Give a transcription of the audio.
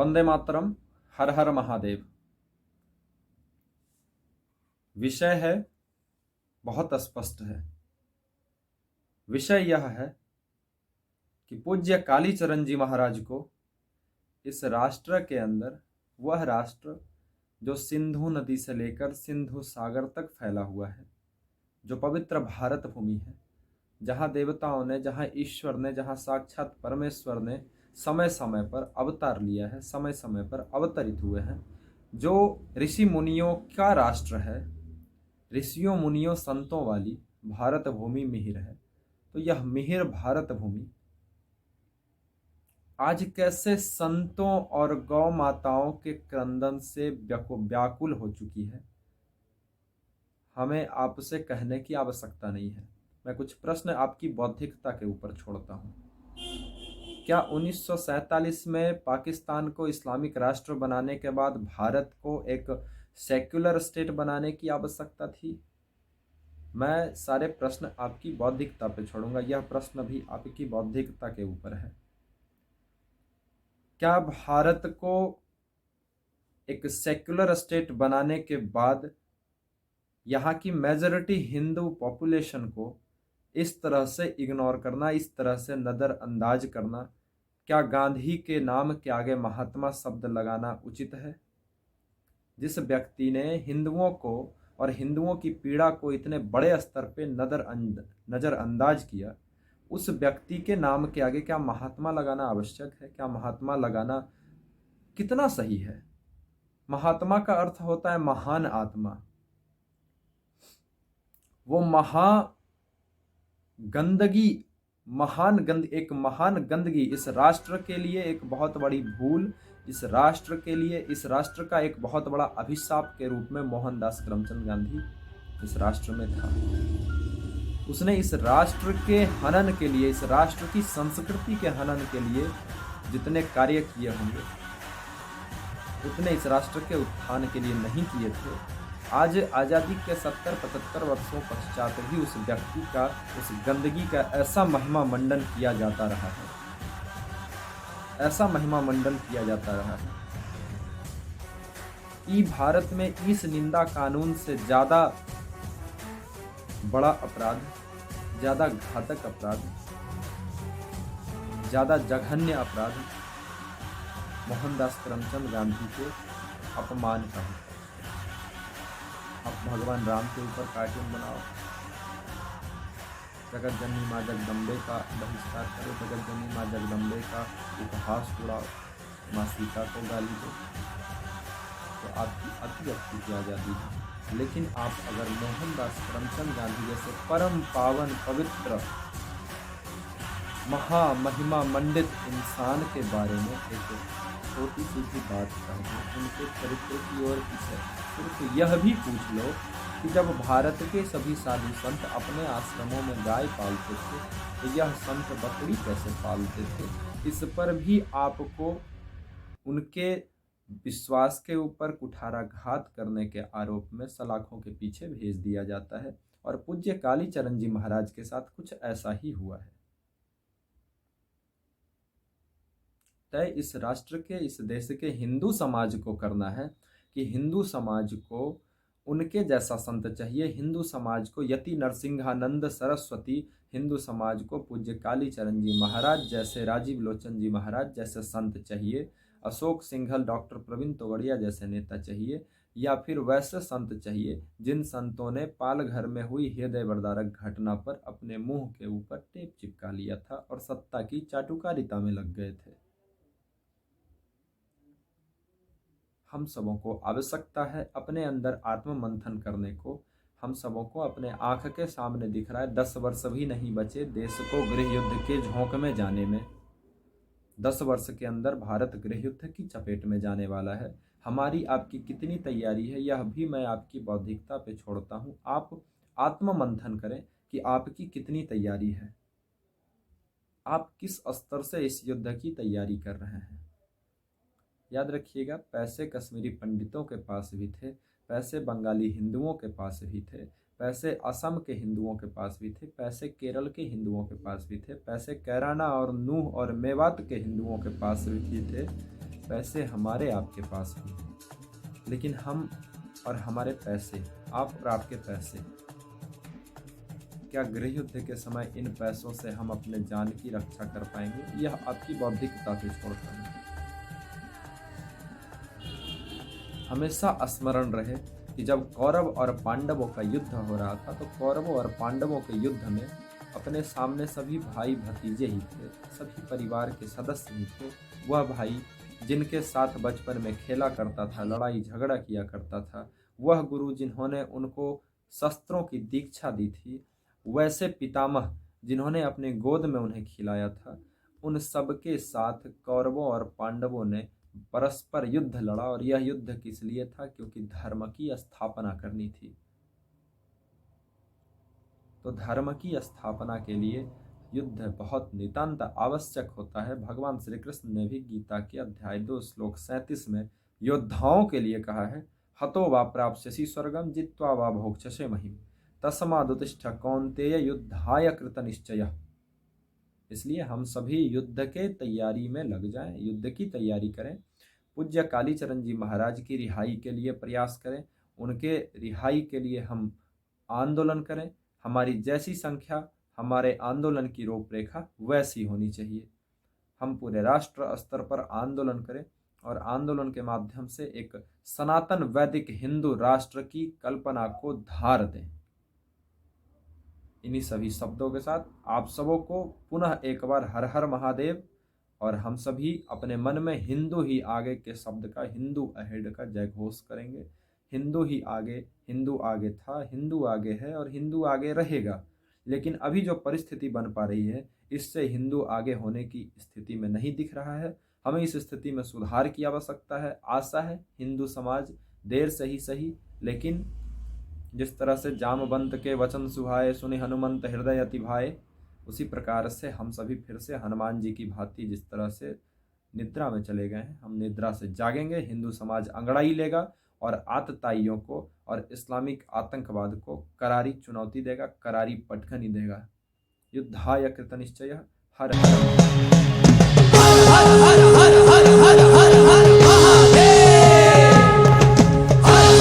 वंदे मातरम। हर हर महादेव। विषय है, बहुत स्पष्ट है। विषय यह है कि पूज्य कालीचरण जी महाराज को इस राष्ट्र के अंदर, वह राष्ट्र जो सिंधु नदी से लेकर सिंधु सागर तक फैला हुआ है, जो पवित्र भारत भूमि है, जहाँ देवताओं ने, जहाँ ईश्वर ने, जहाँ साक्षात परमेश्वर ने समय समय पर अवतार लिया है, समय समय पर अवतरित हुए हैं, जो ऋषि मुनियों का राष्ट्र है, ऋषियों मुनियों संतों वाली भारत भूमि मिहिर है। तो यह मिहिर भारत भूमि आज कैसे संतों और गौ माताओं के क्रंदन से व्याकुल हो चुकी है, हमें आपसे कहने की आवश्यकता नहीं है। मैं कुछ प्रश्न आपकी बौद्धिकता के ऊपर छोड़ता हूं। क्या 1947 में पाकिस्तान को इस्लामिक राष्ट्र बनाने के बाद भारत को एक सेक्युलर स्टेट बनाने की आवश्यकता थी? मैं सारे प्रश्न आपकी बौद्धिकता पे छोड़ूंगा, यह प्रश्न भी आपकी बौद्धिकता के ऊपर है। क्या भारत को एक सेक्युलर स्टेट बनाने के बाद यहाँ की मेजॉरिटी हिंदू पॉपुलेशन को इस तरह से इग्नोर करना, इस तरह से नज़रअंदाज करना, क्या गांधी के नाम के आगे महात्मा शब्द लगाना उचित है? जिस व्यक्ति ने हिंदुओं को और हिंदुओं की पीड़ा को इतने बड़े स्तर पे नज़रअंदाज किया, उस व्यक्ति के नाम के आगे क्या महात्मा लगाना आवश्यक है? क्या महात्मा लगाना कितना सही है? महात्मा का अर्थ होता है महान आत्मा। वो एक महान गंदगी इस राष्ट्र के लिए एक बहुत बड़ी भूल, इस राष्ट्र के लिए, इस राष्ट्र का एक बहुत बड़ा अभिशाप के रूप में मोहनदास करमचंद गांधी इस राष्ट्र में था। उसने इस राष्ट्र के हनन के लिए, इस राष्ट्र की संस्कृति के हनन के लिए जितने कार्य किए होंगे, उतने इस राष्ट्र के उत्थान के लिए नहीं किए थे। आज आज़ादी के 70-75 वर्षों पश्चात भी उस व्यक्ति का, उस गंदगी का ऐसा महिमा मंडन किया जाता रहा है, ऐसा महिमा मंडन किया जाता रहा है कि भारत में इस निंदा कानून से ज़्यादा बड़ा अपराध, ज़्यादा घातक अपराध, ज़्यादा जघन्य अपराध मोहनदास करमचंद गांधी के अपमान का है। आप भगवान राम के ऊपर कार्टून बनाओ, जगत जननी माँ जगदम्बे का बहिष्कार करो, जगत जननी माँ जगदम्बे का उपहास उड़ाओ, माँ सीता को गाली दो, तो आपकी अतिव्यक्ति की आज़ादी है। लेकिन आप अगर मोहनदास करमचंद गांधी जैसे परम पावन पवित्र महामहिमा मंडित इंसान के बारे में एक छोटी सी भी बात कहें, उनके चरित्र की ओर सिर्फ यह भी पूछ लो कि जब भारत के सभी साधु संत अपने आश्रमों में गाय पालते थे, तो यह संत बकरी कैसे पालते थे? इस पर भी आपको उनके विश्वास के ऊपर कुठाराघात करने के आरोप में सलाखों के पीछे भेज दिया जाता है। और पूज्य कालीचरण जी महाराज के साथ कुछ ऐसा ही हुआ है। तय इस राष्ट्र के, इस देश के हिंदू समाज को करना है कि हिंदू समाज को उनके जैसा संत चाहिए, हिंदू समाज को यति नरसिंहानंद सरस्वती, हिंदू समाज को पूज्य कालीचरण जी महाराज जैसे, राजीव लोचन जी महाराज जैसे संत चाहिए, अशोक सिंघल, डॉक्टर प्रवीण तोगड़िया जैसे नेता चाहिए, या फिर वैसे संत चाहिए जिन संतों ने पालघर में हुई हृदय वर्दारक घटना पर अपने मुंह के ऊपर टेप चिपका लिया था और सत्ता की चाटुकारिता में लग गए थे। हम सबों को आवश्यकता है अपने अंदर आत्म मंथन करने को। हम सबों को अपने आंख के सामने दिख रहा है 10 वर्ष भी नहीं बचे देश को गृह युद्ध के झोंक में जाने में। 10 वर्ष के अंदर भारत गृह युद्ध की चपेट में जाने वाला है। हमारी आपकी कितनी तैयारी है, यह भी मैं आपकी बौद्धिकता पे छोड़ता हूँ। आप आत्म मंथन करें कि आपकी कितनी तैयारी है, आप किस स्तर से इस युद्ध की तैयारी कर रहे हैं। याद रखिएगा, पैसे कश्मीरी पंडितों के पास भी थे, पैसे बंगाली हिंदुओं के पास भी थे, पैसे असम के हिंदुओं के पास भी थे, पैसे केरल के हिंदुओं के पास भी थे, पैसे कैराना और नूह और मेवात के हिंदुओं के पास भी थे, पैसे हमारे आपके पास भी हैं, लेकिन हम और हमारे पैसे, आप और आपके पैसे, क्या गृह युद्ध के समय इन पैसों से हम अपने जान की रक्षा कर पाएंगे? यह आपकी बौद्धिकता पे छोड़कर है। हमेशा स्मरण रहे कि जब कौरव और पांडवों का युद्ध हो रहा था तो कौरवों और पांडवों के युद्ध में अपने सामने सभी भाई भतीजे ही थे, सभी परिवार के सदस्य ही थे। वह भाई जिनके साथ बचपन में खेला करता था, लड़ाई झगड़ा किया करता था, वह गुरु जिन्होंने उनको शस्त्रों की दीक्षा दी थी, वैसे पितामह जिन्होंने अपने गोद में उन्हें खिलाया था, उन सबके साथ कौरवों और पांडवों ने परस्पर युद्ध लड़ा। और यह युद्ध किस लिए था? क्योंकि धर्म की स्थापना करनी थी। तो धर्म की स्थापना के लिए युद्ध बहुत नितांत आवश्यक होता है। भगवान श्री कृष्ण ने भी गीता के अध्याय 2 श्लोक 37 में योद्धाओं के लिए कहा है, हतो वा प्राप्स्यसि स्वर्गम जित्वा वा भोक्ष्यसे महीम तस्मादुत्तिष्ठ कौन्तेय युद्धाय कृत निश्चयः। इसलिए हम सभी युद्ध के तैयारी में लग जाएं, युद्ध की तैयारी करें। पूज्य कालीचरण जी महाराज की रिहाई के लिए प्रयास करें, उनके रिहाई के लिए हम आंदोलन करें। हमारी जैसी संख्या, हमारे आंदोलन की रूपरेखा वैसी होनी चाहिए। हम पूरे राष्ट्र स्तर पर आंदोलन करें और आंदोलन के माध्यम से एक सनातन वैदिक हिंदू राष्ट्र की कल्पना को धार दें। इन्हीं सभी शब्दों के साथ आप सबों को पुनः एक बार हर हर महादेव। और हम सभी अपने मन में हिंदू ही आगे के शब्द का, हिंदू अहेड का जय घोष करेंगे। हिंदू ही आगे, हिंदू आगे था, हिंदू आगे है और हिंदू आगे रहेगा। लेकिन अभी जो परिस्थिति बन पा रही है, इससे हिंदू आगे होने की स्थिति में नहीं दिख रहा है। हमें इस स्थिति में सुधार की आवश्यकता है। आशा है हिंदू समाज देर से ही सही, लेकिन जिस तरह से जामवंत के वचन सुहाए सुनि हनुमंत हृदय अति भाए, उसी प्रकार से हम सभी फिर से हनुमान जी की भांति जिस तरह से निद्रा में चले गए हैं, हम निद्रा से जागेंगे। हिंदू समाज अंगड़ाई लेगा और आतताइयों को और इस्लामिक आतंकवाद को करारी चुनौती देगा, करारी पटखनी देगा। युद्धाय कृत निश्चयः। हर हर